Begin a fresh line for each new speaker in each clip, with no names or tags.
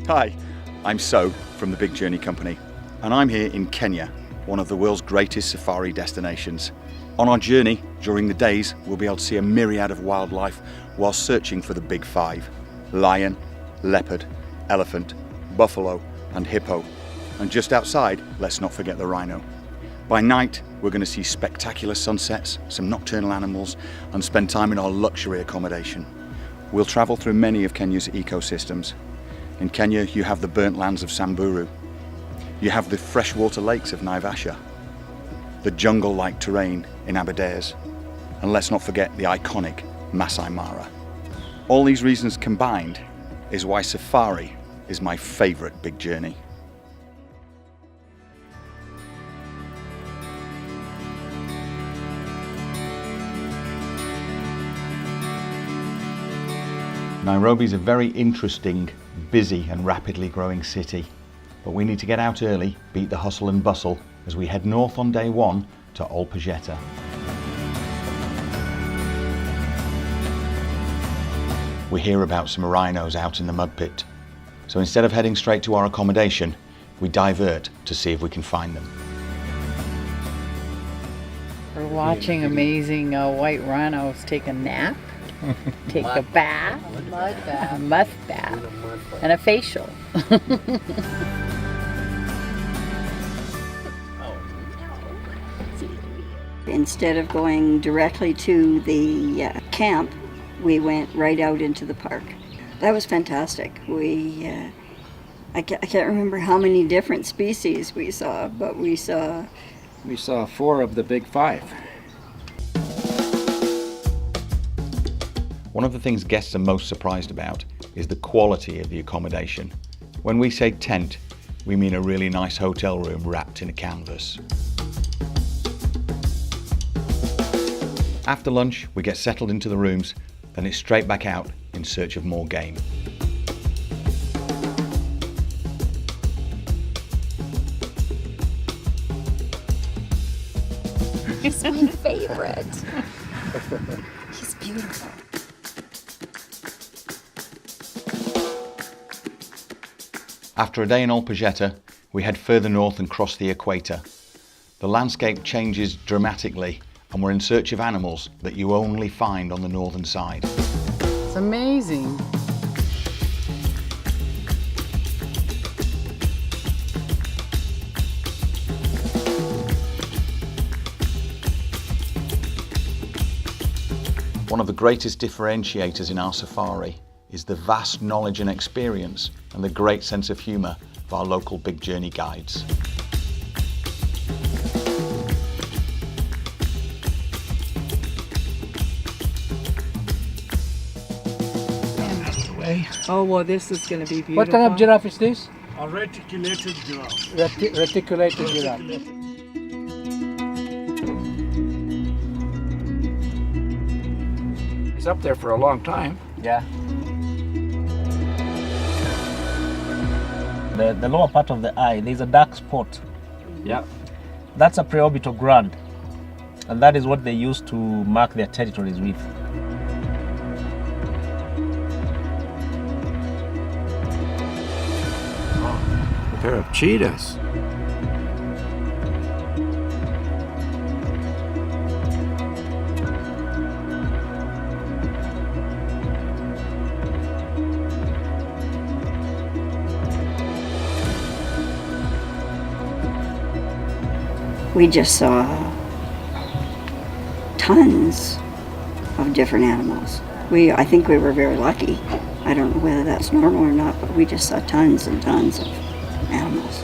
Hi, I'm So from the Big Journey Company, and I'm here in Kenya, one of the world's greatest safari destinations. On our journey, during the days, we'll be able to see a myriad of wildlife while searching for the big five: lion, leopard, elephant, buffalo, and hippo. And just outside, let's not forget the rhino. By night, we're going to see spectacular sunsets, some nocturnal animals, and spend time in our luxury accommodation. We'll travel through many of Kenya's ecosystems. In Kenya, you have the burnt lands of Samburu. You have the freshwater lakes of Naivasha, the jungle-like terrain in Aberdare, and let's not forget the iconic Maasai Mara. All these reasons combined is why safari is my favourite big journey. Nairobi is a very interesting, busy and rapidly growing city, but we need to get out early, beat the hustle and bustle as we head north on day one to Old Pejeta. We hear about some rhinos out in the mud pit, so instead of heading straight to our accommodation, we divert to see if we can find them.
We're watching amazing white rhinos take a nap, take a bath, a mud bath, and a facial.
Instead of going directly to the camp, we went right out into the park. That was fantastic. I can't remember how many different species we saw, but we saw
4 of the big 5.
One of the things guests are most surprised about is the quality of the accommodation. When we say tent, we mean a really nice hotel room wrapped in a canvas. After lunch, we get settled into the rooms, then it's straight back out in search of more game.
He's my favorite. He's beautiful.
After a day in Old Pejeta, we head further north and cross the equator. The landscape changes dramatically, and we're in search of animals that you only find on the northern side.
It's amazing.
One of the greatest differentiators in our safari is the vast knowledge and experience and the great sense of humour of our local Big Journey guides.
Oh, well, this is going to be beautiful.
What kind of giraffe is this?
A reticulated giraffe.
Reticulated giraffe.
He's up there for a long time.
Yeah. The lower part of the eye, there's a dark spot.
Yeah.
That's a preorbital gland. And that is what they use to mark their territories with.
A pair of cheetahs.
We just saw tons of different animals. I think we were very lucky. I don't know whether that's normal or not, but we just saw tons and tons of animals.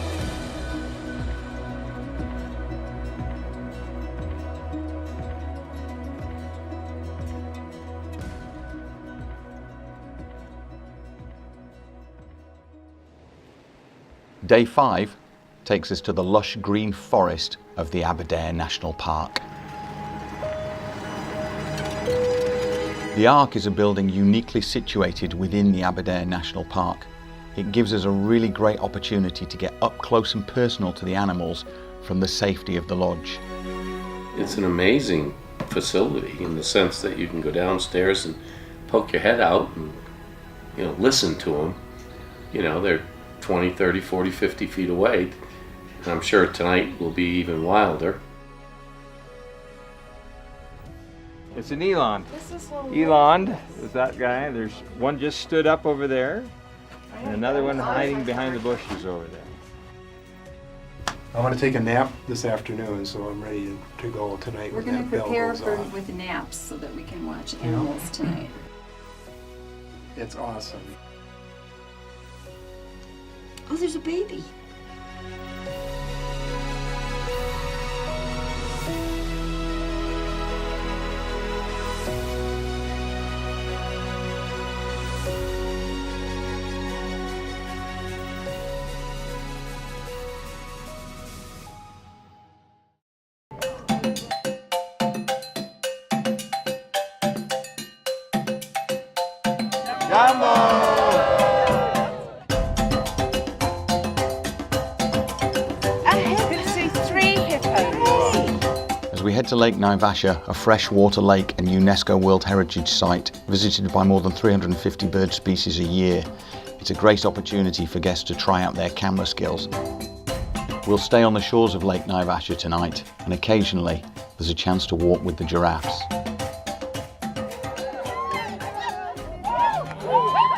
Day 5 takes us to the lush green forest of the Aberdare National Park. The Ark is a building uniquely situated within the Aberdare National Park. It gives us a really great opportunity to get up close and personal to the animals from the safety of the lodge.
It's an amazing facility in the sense that you can go downstairs and poke your head out and listen to them. you know, they're 20, 30, 40, 50 feet away. And I'm sure tonight will be even wilder.
It's an eland. Eland is that guy. There's one just stood up over there, and another one hiding behind the bushes over there.
I want to take a nap this afternoon, so I'm ready to go tonight.
We're
when
going
that
to
bell
prepare
goes
for
off.
with naps so that we can watch animals tonight.
It's awesome.
Oh, there's a baby.
As we head to Lake Naivasha, a freshwater lake and UNESCO World Heritage Site visited by more than 350 bird species a year, it's a great opportunity for guests to try out their camera skills. We'll stay on the shores of Lake Naivasha tonight, and occasionally there's a chance to walk with the giraffes.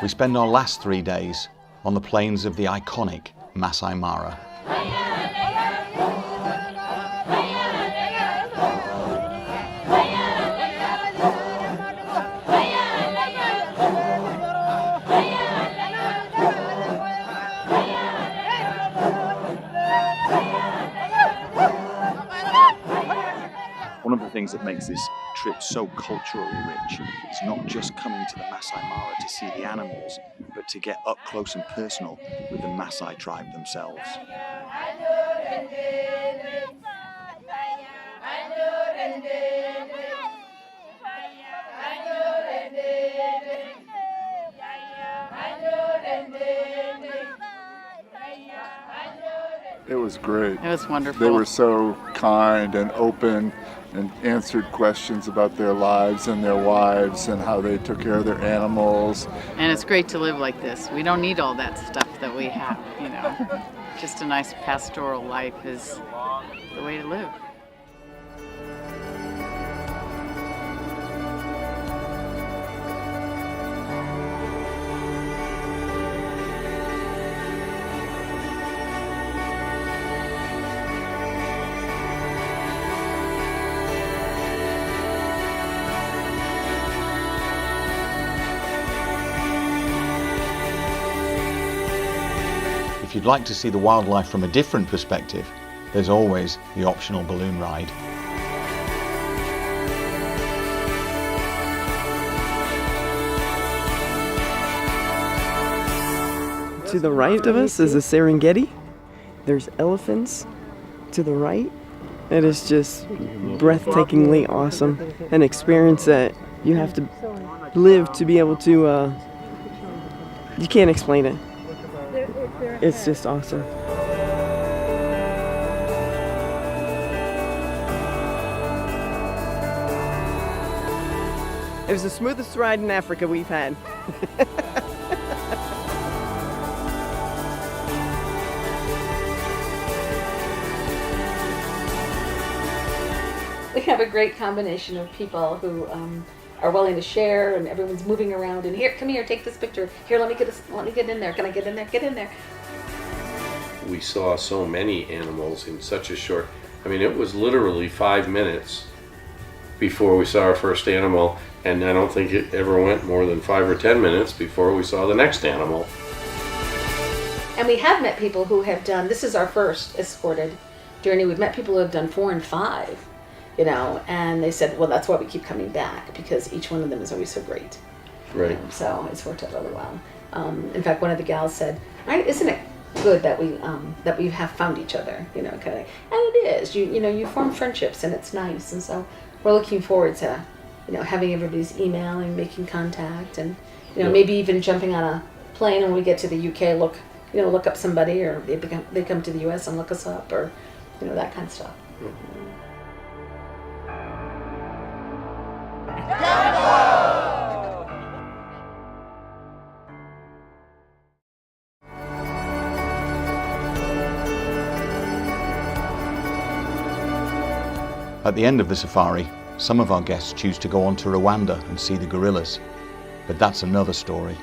We spend our last 3 days on the plains of the iconic Maasai Mara. One of the things that makes this trip so culturally rich is not just coming to the Maasai Mara to see the animals, but to get up close and personal with the Maasai tribe themselves.
It was great.
It was wonderful.
They were so kind and open and answered questions about their lives and their wives and how they took care of their animals.
And it's great to live like this. We don't need all that stuff that we have, you know. Just a nice pastoral life is the way to live.
If you'd like to see the wildlife from a different perspective, there's always the optional balloon ride.
To the right of us is the Serengeti. There's elephants to the right. It is just breathtakingly awesome. An experience that you have to live to be able to, you can't explain it. It's just awesome. It was the smoothest ride in Africa we've had.
We have a great combination of people who are willing to share, and everyone's moving around. And here, come here, take this picture. Here, let me get in there. Can I get in there? Get in there.
We saw so many animals in such a short, I mean, it was literally 5 minutes before we saw our first animal, and I don't think it ever went more than 5 or 10 minutes before we saw the next animal.
And we have met people who have done, this is our first escorted journey. We've met people who have done 4 and 5, you know, and they said, well, that's why we keep coming back, because each one of them is always so great.
Right.
So it's worked out really well. In fact, one of the gals said, right, isn't it good that we have found each other, you know, kind of, and it is, you know, you form friendships and it's nice, and so we're looking forward to, you know, having everybody's emailing, making contact, and, you know, maybe even jumping on a plane when we get to the UK, look up somebody, or they come to the US and look us up, or, you know, that kind of stuff.
At the end of the safari, some of our guests choose to go on to Rwanda and see the gorillas, but that's another story.